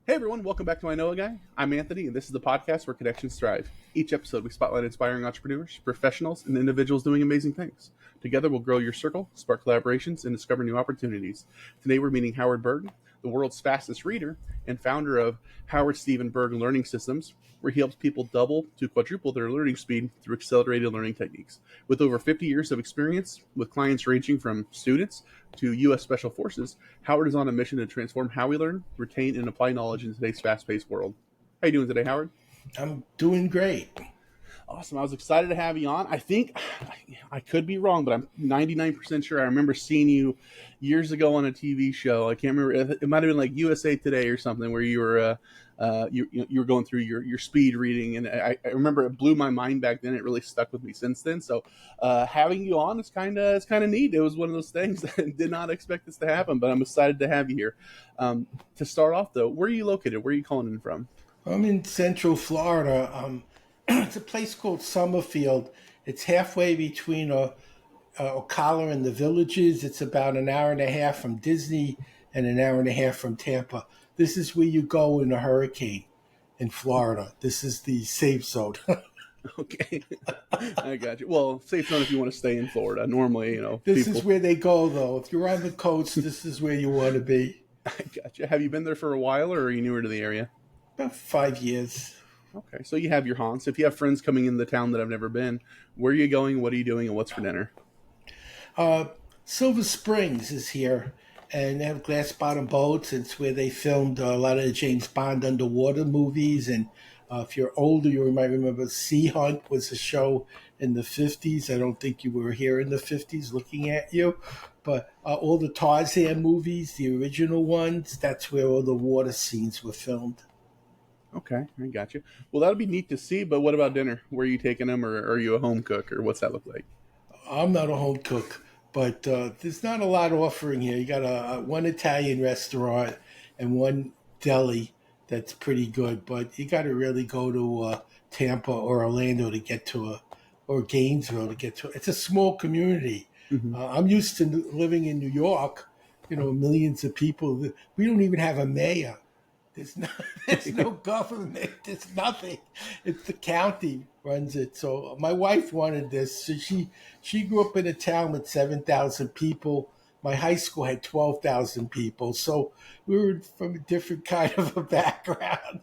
Hey everyone, welcome back to I Know a Guy. I'm Anthony, and this is the podcast where connections thrive. Each episode, we spotlight inspiring entrepreneurs, professionals, and individuals doing amazing things. Together, we'll grow your circle, spark collaborations, and discover new opportunities. Today, we're meeting Howard Berg, the world's fastest reader and founder of Howard Stephen Berg Learning Systems, where he helps people double to quadruple their learning speed through accelerated learning techniques. With over 50 years of experience with clients ranging from students to U.S. Special Forces, Howard is on a mission to transform how we learn, retain, and apply knowledge in today's fast-paced world. How are you doing today, Howard? I'm doing great. Awesome. I was excited to have you on. I think I could be wrong, but I'm 99% sure. I remember seeing you years ago on a TV show. I can't remember. It might have been like USA Today or something where you were you were going through your speed reading, and I remember it blew my mind back then. It really stuck with me since then. So having you on is kind of neat. It was one of those things that I did not expect this to happen, but I'm excited to have you here. To start off, though, where are you located? Where are you calling in from? I'm in Central Florida. It's a place called Summerfield. It's halfway between Ocala and the Villages. It's about an hour and a half from Disney and an hour and a half from Tampa. This is where you go in a hurricane in Florida. This is the safe zone. Okay, I got you. Well, safe zone if you want to stay in Florida. Normally, This people. is where they go, though. If you're on the coast, this is where you want to be. I got you. Have you been there for a while, or are you newer to the area? About 5 years. Okay, so you have your haunts. If you have friends coming in the town that I've never been, where are you going? What are you doing, and what's for dinner? Uh, Silver Springs is here, and they have glass bottom boats. It's where they filmed a lot of the James Bond underwater movies. And if you're older, you might remember Sea Hunt was a show in the 50s. I don't think you were here in the 50s looking at you. But all the Tarzan movies, the original ones, that's where all the water scenes were filmed. Okay, I got you. Well, that'll be neat to see. But what about dinner? Where are you taking them, or are you a home cook, or what's that look like? I'm not a home cook, but there's not a lot offering here. You got one Italian restaurant and one deli that's pretty good, but you got to really go to Tampa or Orlando to get to or Gainesville to get to. It's a small community. Hmm. I'm used to living in New York. Millions of people. We don't even have a mayor. There's no, there's no government. There's nothing. It's the county runs it. So my wife wanted this. So she grew up in a town with 7,000 people. My high school had 12,000 people. So we were from a different kind of a background.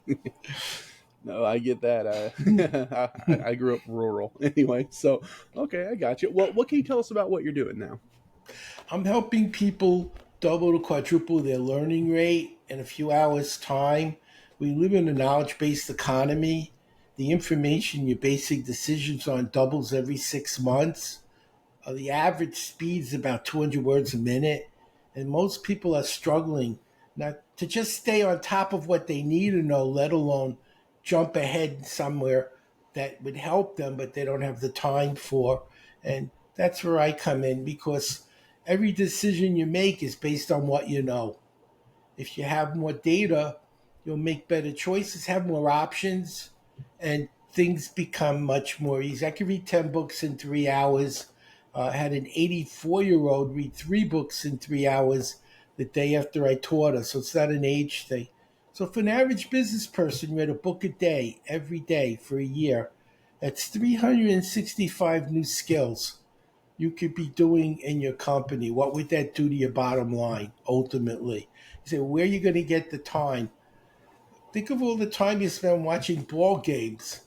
No, I get that. I grew up rural anyway, so okay, I got you. Well, what can you tell us about what you're doing now? I'm helping people double to quadruple their learning rate in a few hours' time. We live in a knowledge based economy. The information your basic decisions on doubles every 6 months. The average speed is about 200 words a minute, and most people are struggling not to just stay on top of what they need to know, let alone jump ahead somewhere that would help them, but they don't have the time for. And that's where I come in because every decision you make is based on what you know. If you have more data, you'll make better choices, have more options, and things become much more easy. I could read 10 books in 3 hours. I had an 84-year-old read 3 books in 3 hours the day after I taught her, so it's not an age thing. So for an average business person, read a book a day, every day for a year. That's 365 new skills you could be doing in your company. What would that do to your bottom line ultimately? You say, where are you going to get the time? Think of all the time you spend watching ball games.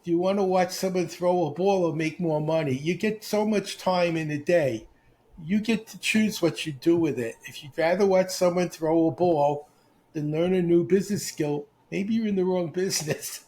Do you want to watch someone throw a ball or make more money? You get so much time in a day. You get to choose what you do with it. If you'd rather watch someone throw a ball than learn a new business skill, maybe you're in the wrong business.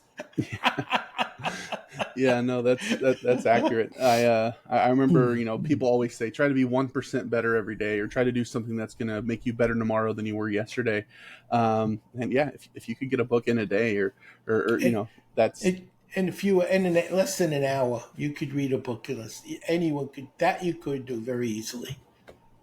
Yeah, no, that's accurate. I remember people always say try to be 1% better every day, or try to do something that's going to make you better tomorrow than you were yesterday. And yeah, if you could get a book in a day, or And, that's and if you were in less than an hour, you could read a book. Anyone could that you could do very easily.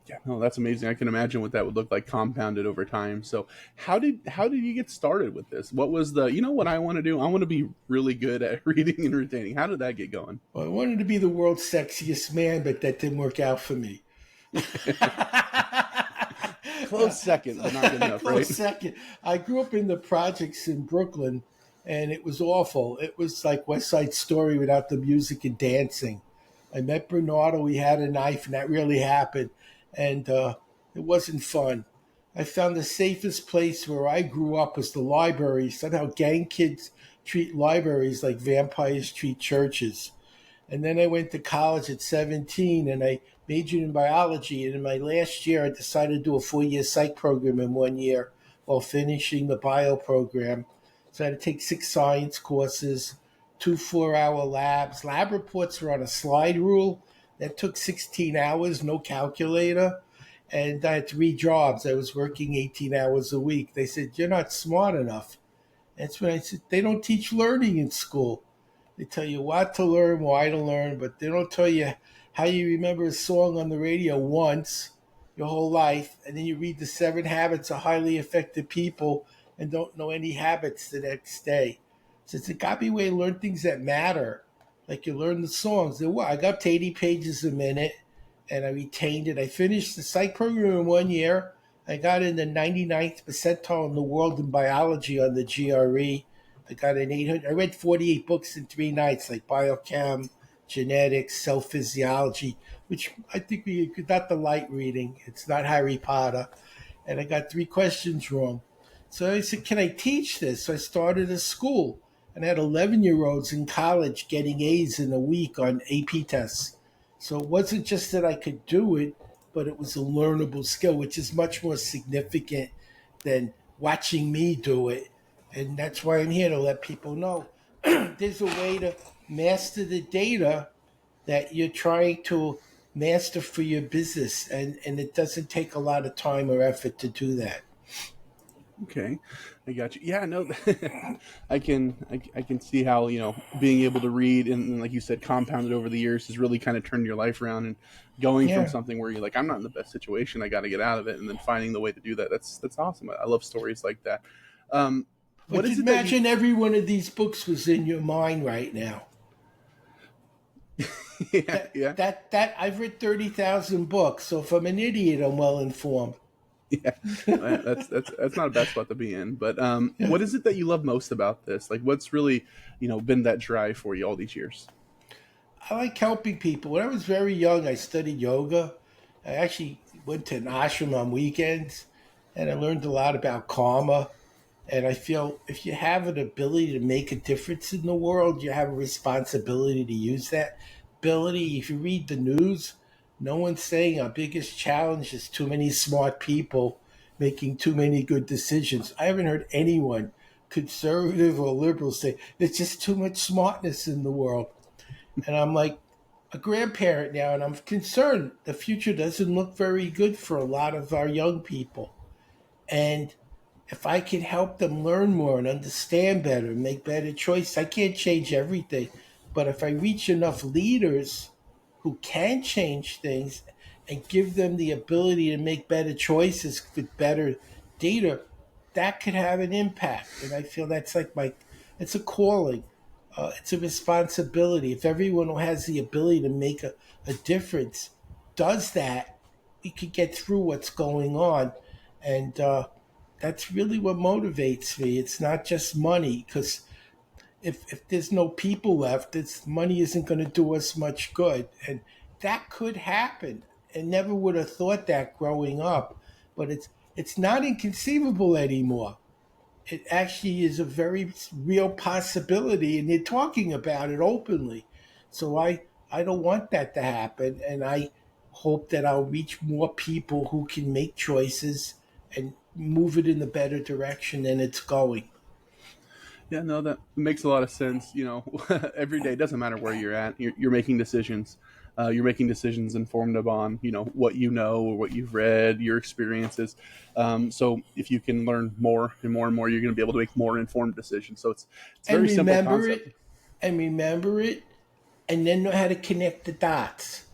yeah, no, that's amazing. I can imagine what that would look like compounded over time. So how did you get started with this? What was the what I want to do? I want to be really good at reading and retaining. How did that get going? Well, I wanted to be the world's sexiest man, but that didn't work out for me. close second, but not good enough, right? Close second. I grew up in the projects in Brooklyn, and it was awful. It was like West Side Story without the music and dancing. I met Bernardo. He had a knife, and that really happened. And it wasn't fun. I found the safest place where I grew up was the library. Somehow gang kids treat libraries like vampires treat churches. And then I went to college at 17 and I majored in biology. And in my last year, I decided to do a 4-year psych program in 1 year while finishing the bio program. So I had to take 6 science courses, 2 4-hour labs. Lab reports were on a slide rule. That took 16 hours, no calculator. And I had 3 jobs. I was working 18 hours a week. They said, "You're not smart enough." That's when I said, "They don't teach learning in school. They tell you what to learn, why to learn, but they don't tell you how you remember a song on the radio once your whole life, and then you read the 7 habits of highly effective people and don't know any habits the next day." So it's a got me way to learn things that matter. Like you learn the songs. I got up to 80 pages a minute and I retained it. I finished the psych program in 1 year. I got in the 99th percentile in the world in biology on the GRE. I got an 800. I read 48 books in 3 nights, like biochem, genetics, cell physiology, which I think we got the light reading. It's not Harry Potter. And I got 3 questions wrong. So I said, "Can I teach this?" So I started a school. And I had 11-year-olds in college getting A's in a week on AP tests. So it wasn't just that I could do it, but it was a learnable skill, which is much more significant than watching me do it. And that's why I'm here to let people know there's a way to master the data that you're trying to master for your business. And it doesn't take a lot of time or effort to do that. Okay, I got you. Yeah, no, I can see how being able to read and like you said, compounded over the years has really kind of turned your life around and going from Yeah. something where you're like, I'm not in the best situation, I got to get out of it, and then finding the way to do that. That's awesome. I love stories like that. What But is just it that you? imagine every one of these books was in your mind right now. Yeah, That yeah, that I've read 30,000 books, so if I'm an idiot, I'm well informed. yeah. That's not a bad spot to be in. But Yeah. what is it that you love most about this? Like, what's really been that drive for you all these years? I like helping people. When I was very young, I studied yoga. I actually went to an ashram on weekends, and I learned a lot about karma. And I feel if you have an ability to make a difference in the world, you have a responsibility to use that ability. If you read the news, no one's saying our biggest challenge is too many smart people making too many good decisions. I haven't heard anyone, conservative or liberal, say there's just too much smartness in the world. And I'm like a grandparent now, and I'm concerned the future doesn't look very good for a lot of our young people. And if I can help them learn more and understand better and make better choices, I can't change everything. But if I reach enough leaders who can change things and give them the ability to make better choices with better data, that could have an impact. And I feel that's like it's a calling. It's a responsibility. If everyone who has the ability to make a difference does that, we could get through what's going on. And that's really what motivates me. It's not just money, because if there's no people left, this money isn't going to do us much good. And that could happen. And never would have thought that growing up. But it's not inconceivable anymore. It actually is a very real possibility, and they're talking about it openly. So I don't want that to happen, and I hope that I'll reach more people who can make choices and move it in the better direction than it's going. Yeah, no, that makes a lot of sense. Every day, it doesn't matter where you're at, you're making decisions. You're making decisions informed upon, what you know or what you've read, your experiences. So if you can learn more and more, you're going to be able to make more informed decisions. So it's a And very simple remember concept. it, and remember it, and then know how to connect the dots.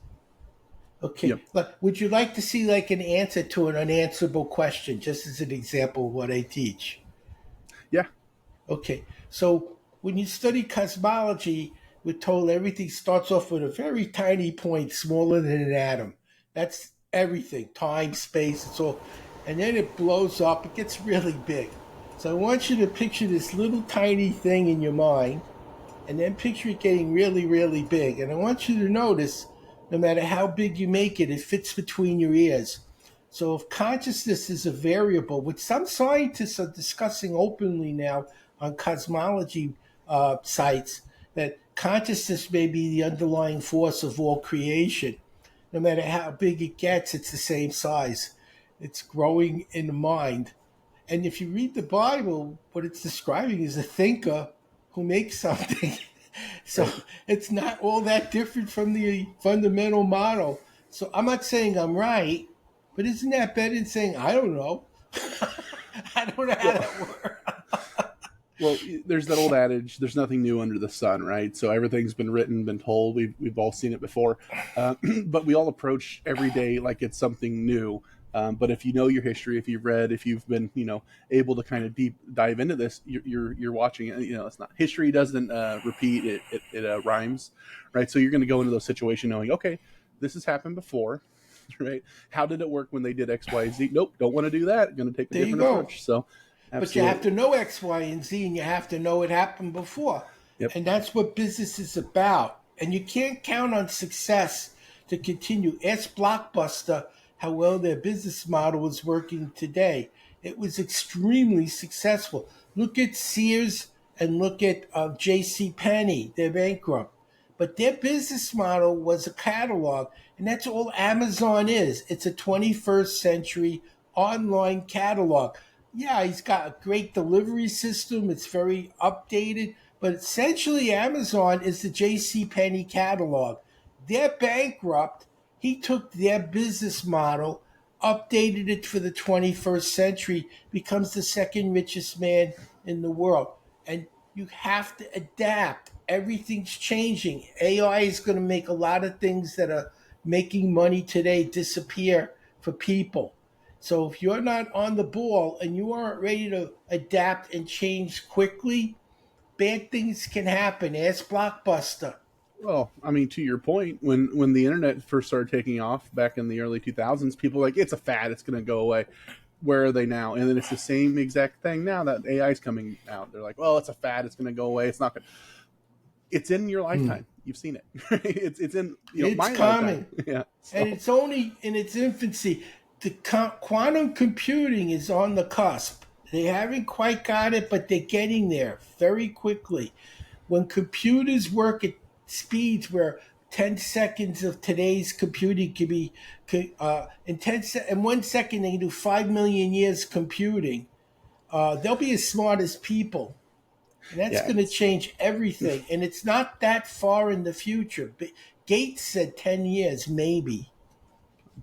Okay, Yep. would you like to see like an answer to an unanswerable question, just as an example of what I teach? Yeah. Okay, so when you study cosmology, we're told everything starts off with a very tiny point, smaller than an atom. That's everything, time, space, it's all. and then it blows up. It gets really big. So I want you to picture this little tiny thing in your mind, and then picture it getting really, really big. And I want you to notice, no matter how big you make it, it fits between your ears. So if consciousness is a variable, which some scientists are discussing openly now on cosmology sites, that consciousness may be the underlying force of all creation. No matter how big it gets, it's the same size. It's growing in the mind. And if you read the Bible, what it's describing is a thinker who makes something. So Right. it's not all that different from the fundamental model. So I'm not saying I'm right, but isn't that better than saying I don't know? I don't know how Well, that works. well, there's that old adage: "There's nothing new under the sun," right? So everything's been written, been told. We've all seen it before, but we all approach every day like it's something new. But if you know your history, if you've read, if you've been, able to kind of deep dive into this, you're watching it. It's not history doesn't repeat; it rhymes, right? So you're going to go into those situations knowing, okay, this has happened before, right? How did it work when they did X, Y, Z? Nope, don't want to do that. Going to take a There you different go. approach. So, But you have absolutely, to know X, Y, and Z, and you have to know it happened before. yep. And that's what business is about. And you can't count on success to continue. Ask Blockbuster how well their business model is working today. It was extremely successful. Look at Sears and look at J.C. Penney. They're bankrupt. But their business model was a catalog, and that's all Amazon is. It's a 21st century online catalog. Yeah, he's got a great delivery system. It's very updated, but essentially Amazon is the J.C. Penney catalog. They're bankrupt. He took their business model, updated it for the 21st century, becomes the second richest man in the world. And you have to adapt. Everything's changing. AI is going to make a lot of things that are making money today disappear for people. So if you're not on the ball and you aren't ready to adapt and change quickly, bad things can happen. Ask Blockbuster. Well, I mean, to your point, when the internet first started taking off back in the early 2000s, people were like, it's a fad, it's going to go away. Where are they now? And then it's the same exact thing now that AI is coming out. They're like, well, it's a fad, it's going to go away. It's not going. It's in your lifetime. You've seen it. It's in It's my lifetime. coming, Yeah. and So it's only in its infancy. The quantum computing is on the cusp. They haven't quite got it, but they're getting there very quickly. When computers work at speeds where 10 seconds of today's computing can be in 1 second they can do 5 million years computing. They'll be as smart as people, and that's yeah, going to change everything, and it's not that far in the future. But Gates said 10 years maybe.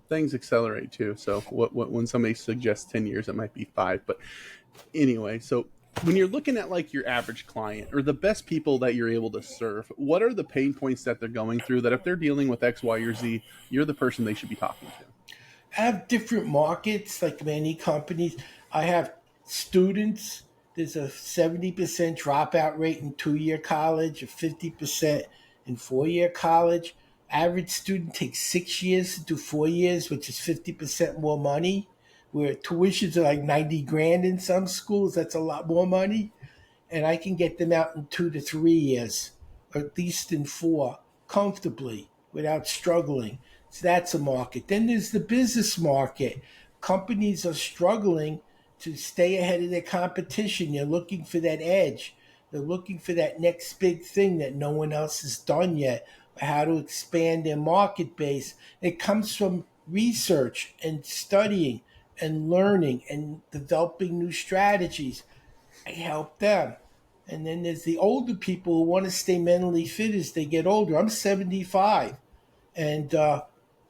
things accelerate too. So when somebody suggests 10 years, it might be 5. But anyway, so when you're looking at like your average client or the best people that you're able to serve, what are the pain points that they're going through that if they're dealing with X, Y, or Z, you're the person they should be talking to? I have different markets like many companies. I have students. There's a 70% dropout rate in 2 year college, a 50% in 4 year college. Average student takes 6 years to do 4 years, which is 50% more money. Where tuitions are like 90 grand in some schools, that's a lot more money. And I can get them out in 2 to 3 years, or at least in four, comfortably without struggling. So that's a market. Then there's the business market. Companies are struggling to stay ahead of their competition. They're looking for that edge. They're looking for that next big thing that no one else has done yet, or how to expand their market base. It comes from research and studying and learning and developing new strategies. I help them. And then there's the older people who want to stay mentally fit as they get older. I'm 75, and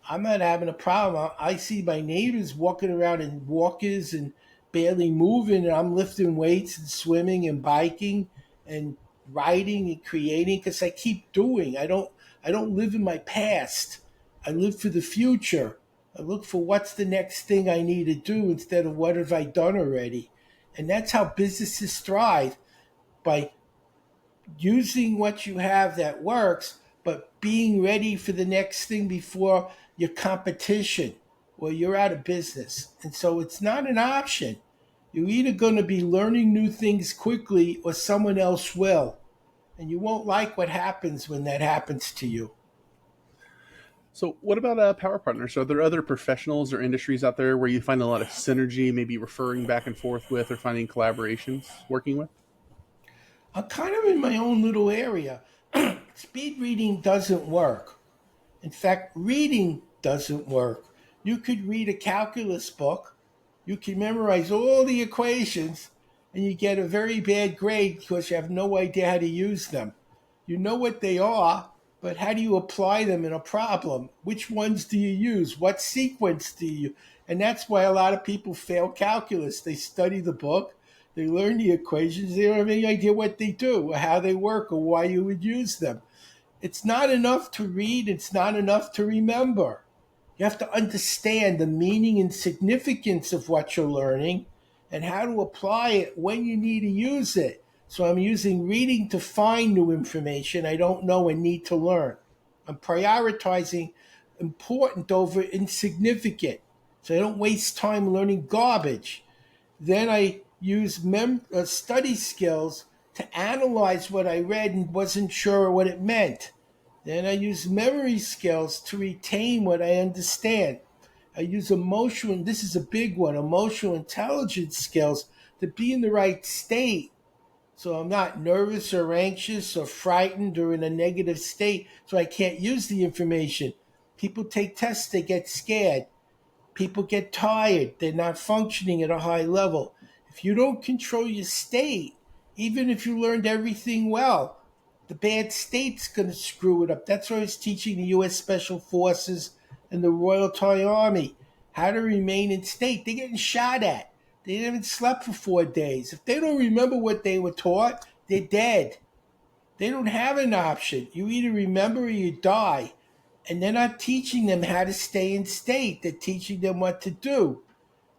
I'm not having a problem. I see my neighbors walking around in walkers and barely moving, and I'm lifting weights and swimming and biking and writing and creating because I keep doing. I don't live in my past. I live for the future. I look for what's the next thing I need to do instead of what have I done already. And that's how businesses thrive, by using what you have that works, but being ready for the next thing before your competition or you're out of business. And so it's not an option. You're either going to be learning new things quickly or someone else will. And you won't like what happens when that happens to you. So, what about power partners? Are there other professionals or industries out there where you find a lot of synergy, maybe referring back and forth with or finding collaborations working with? I'm kind of in my own little area. Speed reading doesn't work. In fact, reading doesn't work. You could read a calculus book, you can memorize all the equations, and you get a very bad grade because you have no idea how to use them. You know what they are, but how do you apply them in a problem? Which ones do you use? What sequence do you? And that's why a lot of people fail calculus. They study the book, they learn the equations, they don't have any idea what they do, or how they work, or why you would use them. It's not enough to read, it's not enough to remember. You have to understand the meaning and significance of what you're learning and how to apply it when you need to use it. So I'm using reading to find new information I don't know and need to learn. I'm prioritizing important over insignificant so I don't waste time learning garbage. Then I use study skills to analyze what I read and wasn't sure what it meant. Then I use memory skills to retain what I understand. I use emotional, this is a big one, emotional intelligence skills to be in the right state. So I'm not nervous or anxious or frightened or in a negative state, so I can't use the information. People take tests, they get scared. People get tired. They're not functioning at a high level. If you don't control your state, even if you learned everything well, the bad state's going to screw it up. That's why I was teaching the U.S. Special Forces and the Royal Thai Army how to remain in state. They're getting shot at. They haven't slept for 4 days. If they don't remember what they were taught, they're dead. They don't have an option. You either remember or you die. And they're not teaching them how to stay in state. They're teaching them what to do.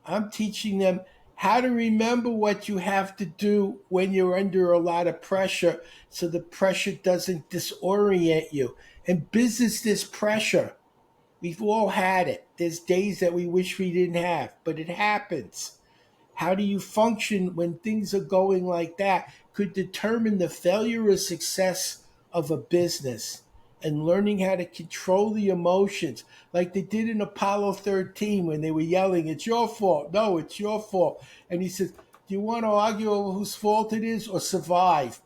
I'm teaching them how to remember what you have to do when you're under a lot of pressure so the pressure doesn't disorient you. And business, this pressure. We've all had it. There's days that we wish we didn't have, but it happens. How do you function when things are going like that could determine the failure or success of a business. And learning how to control the emotions, like they did in Apollo 13 when they were yelling, "It's your fault." No, it's your fault. And he says, "Do you want to argue over whose fault it is or survive?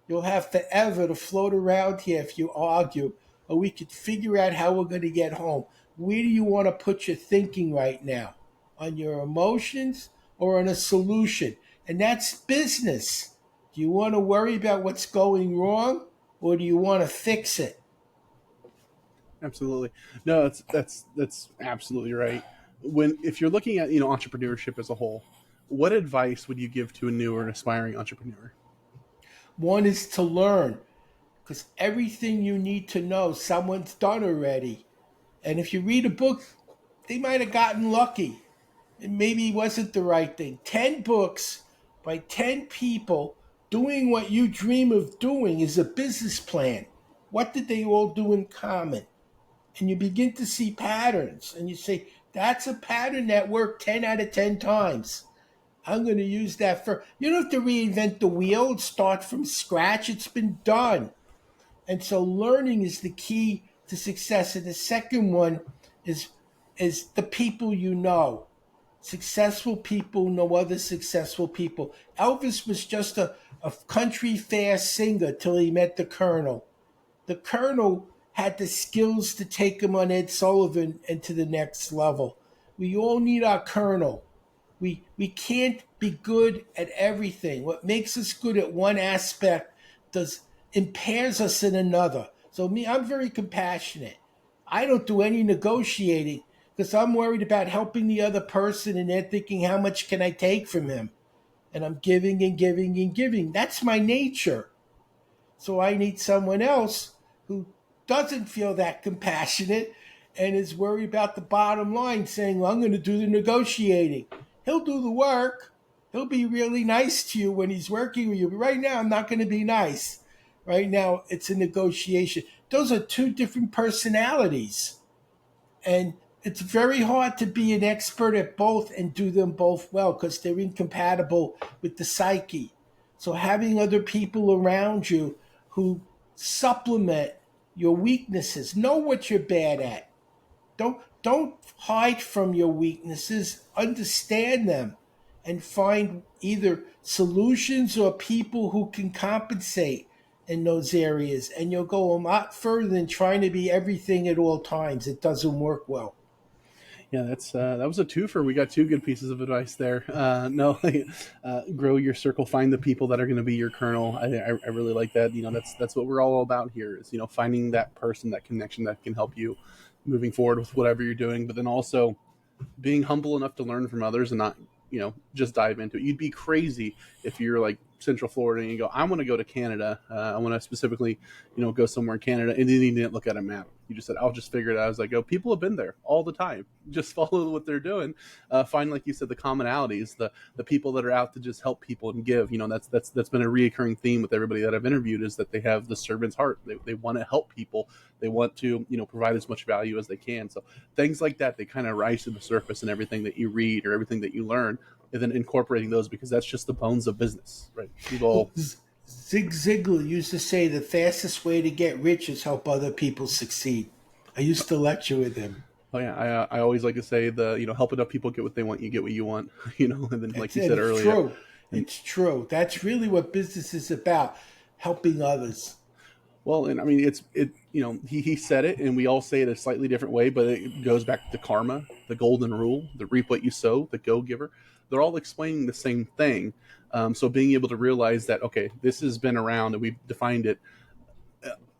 You'll have forever to float around here if you argue, or we could figure out how we're going to get home. Where do you want to put your thinking right now? On your emotions or on a solution?" And that's business. Do you want to worry about what's going wrong or do you want to fix it? Absolutely. No, that's absolutely right. When if you're looking at entrepreneurship as a whole, what advice would you give to a new or an aspiring entrepreneur? One is to learn, because everything you need to know, someone's done already. And if you read a book, they might have gotten lucky. It maybe wasn't the right thing. 10 books by 10 people doing what you dream of doing is a business plan. What did they all do in common? And you begin to see patterns. And you say, that's a pattern that worked 10 out of 10 times. I'm going to use that for. You don't have to reinvent the wheel and start from scratch. It's been done. And so learning is the key to success. And the second one is the people you know. Successful people know other successful people. Elvis was just a country fair singer till he met the Colonel. The Colonel had the skills to take him on Ed Sullivan and to the next level. We all need our Colonel. We can't be good at everything. What makes us good at one aspect does impairs us in another. So me, I'm very compassionate. I don't do any negotiating because I'm worried about helping the other person and they're thinking, how much can I take from him? And I'm giving and giving and giving. That's my nature. So I need someone else who doesn't feel that compassionate and is worried about the bottom line, saying, well, I'm going to do the negotiating. He'll do the work. He'll be really nice to you when he's working with you. But right now, I'm not going to be nice. Right now, it's a negotiation. Those are two different personalities. And It's very hard to be an expert at both and do them both well because they're incompatible with the psyche. So having other people around you who supplement your weaknesses, know what you're bad at. Don't hide from your weaknesses. Understand them and find either solutions or people who can compensate in those areas. And you'll go a lot further than trying to be everything at all times. It doesn't work well. Yeah, that's that was a twofer. We got two good pieces of advice there. No, grow your circle, find the people that are going to be your kernel. I really like that. That's what we're all about here. Is finding that person, that connection that can help you moving forward with whatever you're doing. But then also being humble enough to learn from others and not just dive into it. You'd be crazy if you're like Central Florida and you go, I want to go to Canada. I want to specifically go somewhere in Canada, and then you didn't look at a map. You just said, I'll just figure it out. I was like, oh, people have been there all the time. Just follow what they're doing. Find, like you said, the commonalities, the people that are out to just help people and give. That's been a reoccurring theme with everybody that I've interviewed, is that they have the servant's heart. They want to help people. They want to provide as much value as they can. So things like that, they kind of rise to the surface in everything that you read or everything that you learn, and then incorporating those, because that's just the bones of business, right? People. Zig Ziglar used to say the fastest way to get rich is help other people succeed. I used to lecture with him. Oh yeah, I always like to say help enough people get what they want, you get what you want, and then like you said It's earlier. true. It's true. That's really what business is about, helping others. Well, and I mean, he said it, and we all say it a slightly different way, but it goes back to karma, the golden rule, the reap what you sow, the go giver. They're all explaining the same thing. So being able to realize that, okay, this has been around and we've defined it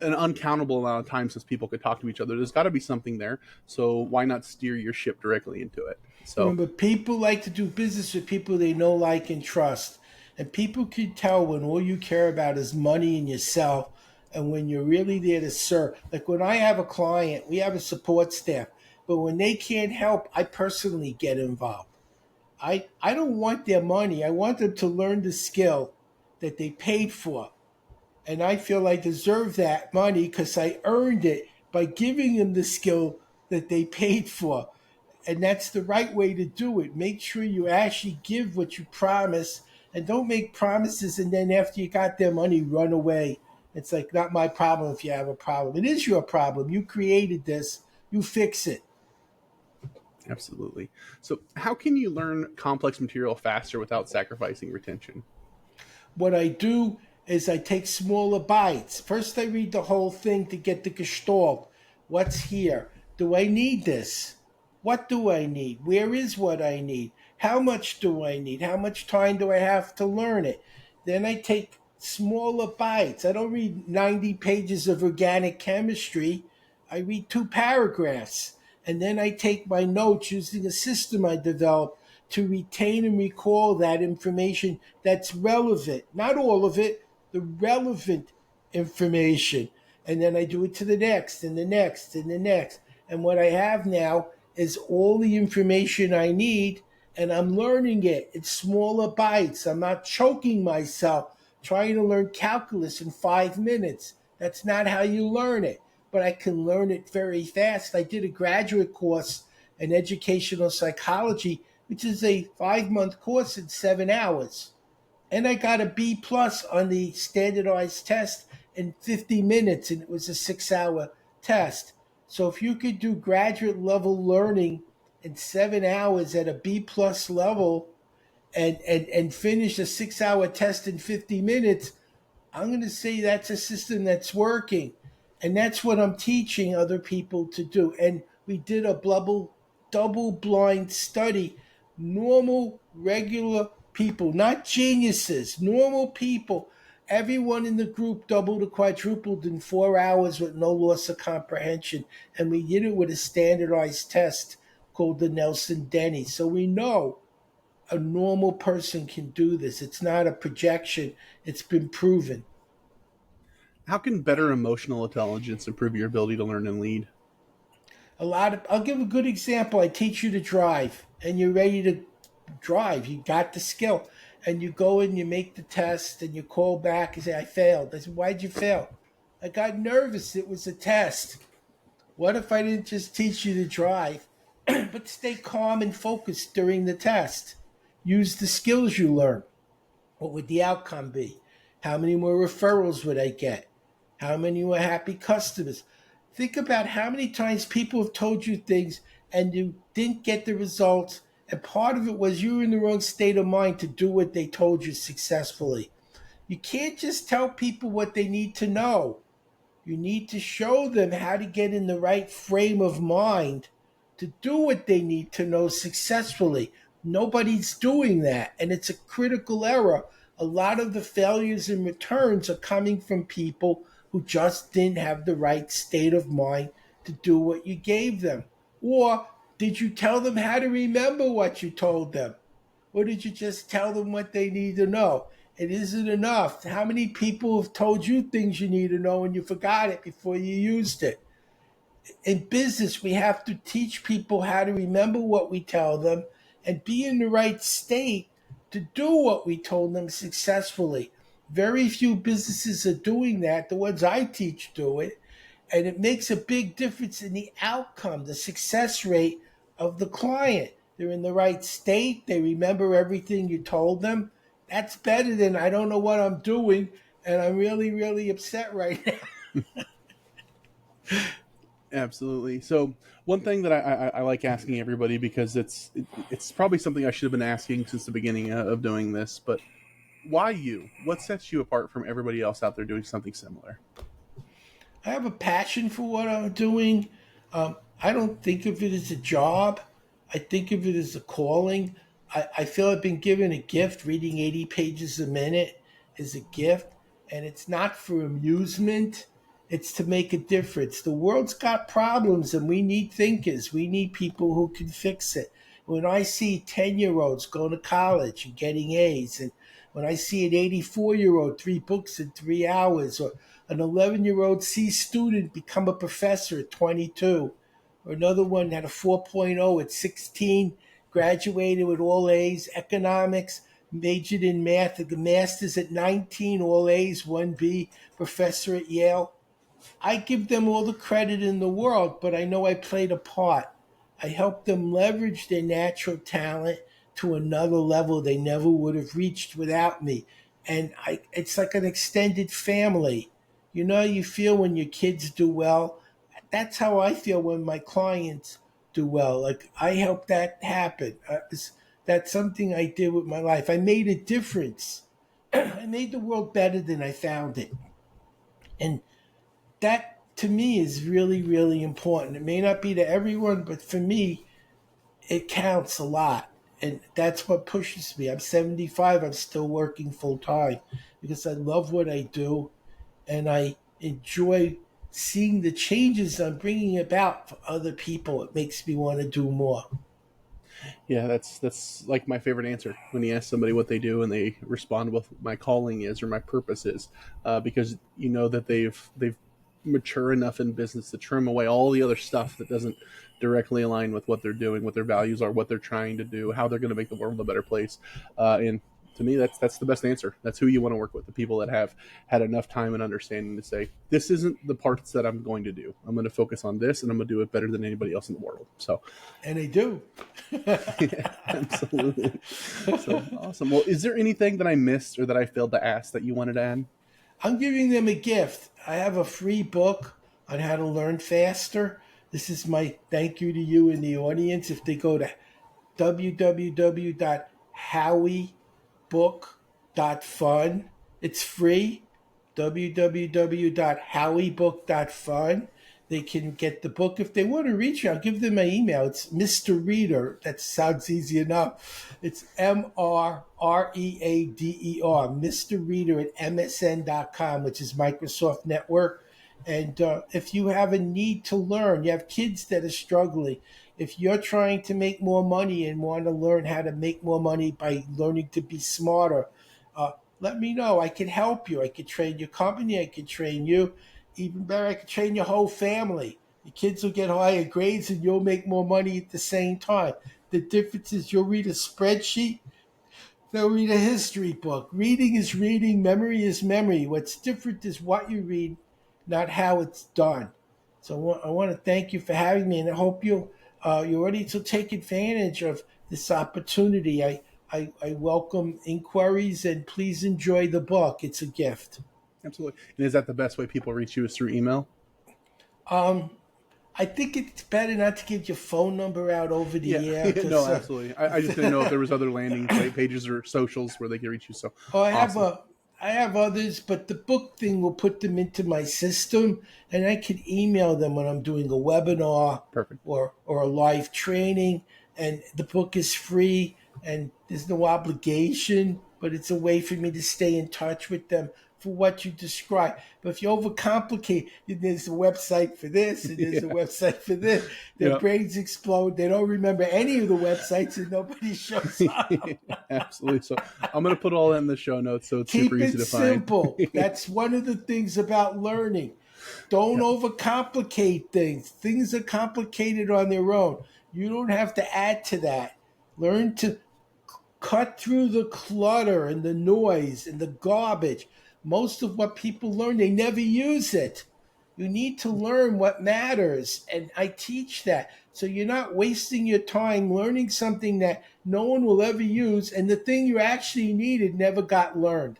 an uncountable amount of times since people could talk to each other. There's got to be something there. So why not steer your ship directly into it? So Remember, people like to do business with people they know, like, and trust. And people can tell when all you care about is money and yourself, and when you're really there to serve. Like when I have a client, we have a support staff, but when they can't help, I personally get involved. I don't want their money. I want them to learn the skill that they paid for. And I feel I deserve that money because I earned it by giving them the skill that they paid for. And that's the right way to do it. Make sure you actually give what you promise, and don't make promises and then after you got their money run away. It's like, not my problem if you have a problem. It is your problem. You created this. You fix it. absolutely. So how can you learn complex material faster without sacrificing retention? What I do is I take smaller bites. First, I read the whole thing to get the gestalt. What's here? Do I need this? What do I need? Where is what I need? How much do I need? How much time do I have to learn it? Then I take smaller bites. I don't read 90 pages of organic chemistry. I read 2 paragraphs. And then I take my notes using a system I developed to retain and recall that information that's relevant. Not all of it, the relevant information. And then I do it to the next and the next and the next. And what I have now is all the information I need, and I'm learning it in smaller bites. I'm not choking myself trying to learn calculus in 5 minutes. That's not how you learn it. But I can learn it very fast. I did a graduate course in educational psychology, which is a 5 month course in 7 hours. And I got a B plus on the standardized test in 50 minutes, and it was a 6 hour test. So if you could do graduate level learning in 7 hours at a B plus level and finish a 6 hour test in 50 minutes, I'm going to say that's a system that's working. And that's what I'm teaching other people to do. And we did a double blind study. Normal, regular people, not geniuses, normal people. Everyone in the group doubled or quadrupled in 4 hours with no loss of comprehension. And we did it with a standardized test called the Nelson Denny. So we know a normal person can do this. It's not a projection, it's been proven. How can better emotional intelligence improve your ability to learn and lead? I'll give a good example. I teach you to drive and you're ready to drive. You got the skill. And you go and you make the test and you call back and say, I failed. I said, why'd you fail? I got nervous. It was a test. What if I didn't just teach you to drive? But stay calm and focused during the test. Use the skills you learn. What would the outcome be? How many more referrals would I get? How many more happy customers? Think about how many times people have told you things and you didn't get the results. And part of it was you were in the wrong state of mind to do what they told you successfully. You can't just tell people what they need to know. You need to show them how to get in the right frame of mind to do what they need to know successfully. Nobody's doing that, and it's a critical error. A lot of the failures and returns are coming from people who just didn't have the right state of mind to do what you gave them. Or did you tell them how to remember what you told them? Or did you just tell them what they need to know? It isn't enough. How many people have told you things you need to know and you forgot it before you used it? In business, we have to teach people how to remember what we tell them and be in the right state to do what we told them successfully. Very few businesses are doing that. The ones I teach do it. And it makes a big difference in the outcome, the success rate of the client. They're in the right state. They remember everything you told them. That's better than I don't know what I'm doing and I'm really, really upset right now. Absolutely. So one thing that I like asking everybody, because it's probably something I should have been asking since the beginning of doing this, but why you? What sets you apart from everybody else out there doing something similar? I have a passion for what I'm doing. I don't think of it as a job. I think of it as a calling. I feel I've been given a gift. Reading 80 pages a minute is a gift, and it's not for amusement. It's to make a difference. The world's got problems, and we need thinkers. We need people who can fix it. When I see 10-year-olds going to college and getting A's, and when I see an 84-year-old 3 books in 3 hours, or an 11-year-old C student become a professor at 22, or another one had a 4.0 at 16, graduated with all A's, economics, majored in math, the master's at 19, all A's, 1B, professor at Yale. I give them all the credit in the world, but I know I played a part. I helped them leverage their natural talent to another level they never would have reached without me. And it's like an extended family. You know, you feel when your kids do well. That's how I feel when my clients do well. Like I helped that happen. That's something I did with my life. I made a difference. I made the world better than I found it. And that to me is really, really important. It may not be to everyone, but for me, it counts a lot. And that's what pushes me. I'm 75, I'm still working full time because I love what I do and I enjoy seeing the changes I'm bringing about for other people. It makes me want to do more. Yeah, that's like my favorite answer when you ask somebody what they do and they respond with my calling is or my purpose is, because you know that they've mature enough in business to trim away all the other stuff that doesn't directly align with what they're doing, what their values are, what they're trying to do, how they're going to make the world a better place. And to me, that's the best answer. That's who you want to work with, the people that have had enough time and understanding to say, this isn't the parts that I'm going to do. I'm going to focus on this, and I'm going to do it better than anybody else in the world. So, And they do. yeah, absolutely. So awesome. Well, is there anything that I missed or that I failed to ask that you wanted to add? I'm giving them a gift. I have a free book on how to learn faster. This is my thank you to you in the audience. If they go to www.howiebook.fun, it's free. www.howiebook.fun. They can get the book. If they want to reach me, I'll give them my email. It's Mr. Reader. That sounds easy enough. It's MrReader, Mr. Reader at MSN.com, which is Microsoft Network. And if you have a need to learn, you have kids that are struggling. If you're trying to make more money and want to learn how to make more money by learning to be smarter, let me know. I can help you. I can train your company. I can train you. Even better, I can train your whole family. Your kids will get higher grades and you'll make more money at the same time. The difference is you'll read a spreadsheet, they'll read a history book. Reading is reading, memory is memory. What's different is what you read, not how it's done. So I want to thank you for having me, and I hope you'll you're ready to take advantage of this opportunity. I welcome inquiries, and please enjoy the book. It's a gift. Absolutely. And is that the best way people reach you is through email? Um, I think it's better not to give your phone number out over Yeah, the air no, because absolutely. I just didn't know if there was other landing pages or socials where they could reach you. So oh, awesome. I have others, but the book thing will put them into my system, and I can email them when I'm doing a webinar Perfect. or a live training. And the book is free, and there's no obligation, but it's a way for me to stay in touch with them for what you describe. But if you overcomplicate, there's a website for this, and there's a Yeah. website for this. Their Yeah. brains explode. They don't remember any of the websites, and nobody shows up. Absolutely. So I'm going to put all that in the show notes so it's super Keep easy it to find. simple. That's one of the things about learning. Don't Yeah. overcomplicate things. Things are complicated on their own. You don't have to add to that. Learn to cut through the clutter and the noise and the garbage. Most of what people learn, they never use it. You need to learn what matters, and I teach that. So you're not wasting your time learning something that no one will ever use, and the thing you actually needed never got learned.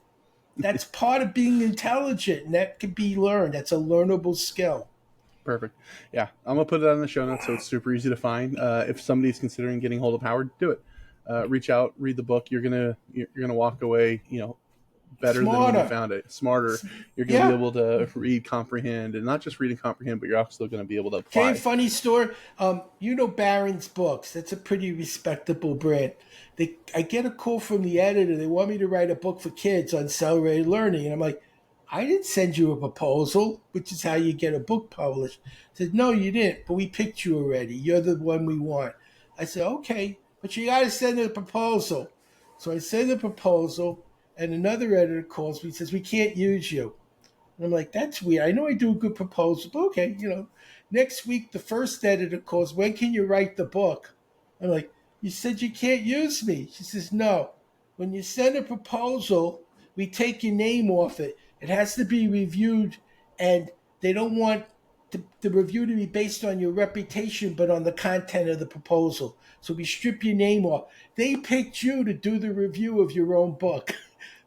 That's part of being intelligent, and that can be learned. That's a learnable skill. Perfect. Yeah, I'm gonna put it in the show notes so it's super easy to find. If somebody's considering getting hold of Howard, do it. Reach out, read the book. You're gonna walk away, better than when you Smarter. found it. Smarter. You're gonna be Yeah. able to read, comprehend, and not just read and comprehend, but you're also gonna be able to Okay, apply. funny story. You know Barron's Books. That's a pretty respectable brand. I get a call from the editor. They want me to write a book for kids on accelerated learning, and I'm like, I didn't send you a proposal, which is how you get a book published. I said, no, you didn't, but we picked you already. You're the one we want. I said, okay, but you got to send a proposal. So I send a proposal, and another editor calls me and says, we can't use you. And I'm like, that's weird. I know I do a good proposal, but okay, Next week, the first editor calls, when can you write the book? I'm like, you said you can't use me. She says, no. When you send a proposal, we take your name off it. It has to be reviewed, and they don't want the review to be based on your reputation, but on the content of the proposal. So we strip your name off. They picked you to do the review of your own book.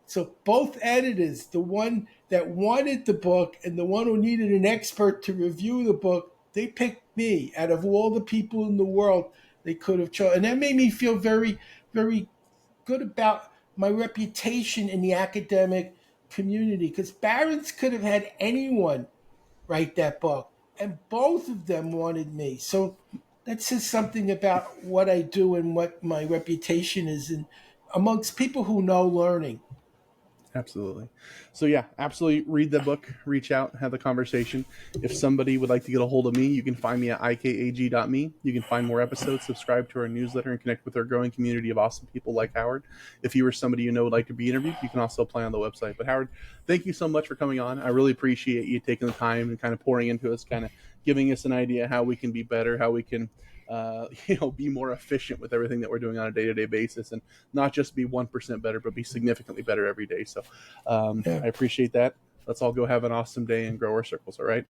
So both editors, the one that wanted the book and the one who needed an expert to review the book, they picked me out of all the people in the world they could have chosen. And that made me feel very, very good about my reputation in the academic community, because Barron's could have had anyone write that book, and both of them wanted me. So that says something about what I do and what my reputation is amongst people who know learning. Absolutely. So yeah, absolutely read the book, reach out, have the conversation. If somebody would like to get a hold of me, you can find me at ikag.me. You can find more episodes, subscribe to our newsletter, and connect with our growing community of awesome people like Howard. If you or somebody you know would like to be interviewed, you can also apply on the website. But Howard, thank you so much for coming on. I really appreciate you taking the time and kind of pouring into us, kind of giving us an idea how we can be better, how we can be more efficient with everything that we're doing on a day-to-day basis, and not just be 1% better, but be significantly better every day. So Yeah. I appreciate that. Let's all go have an awesome day and grow our circles. All right.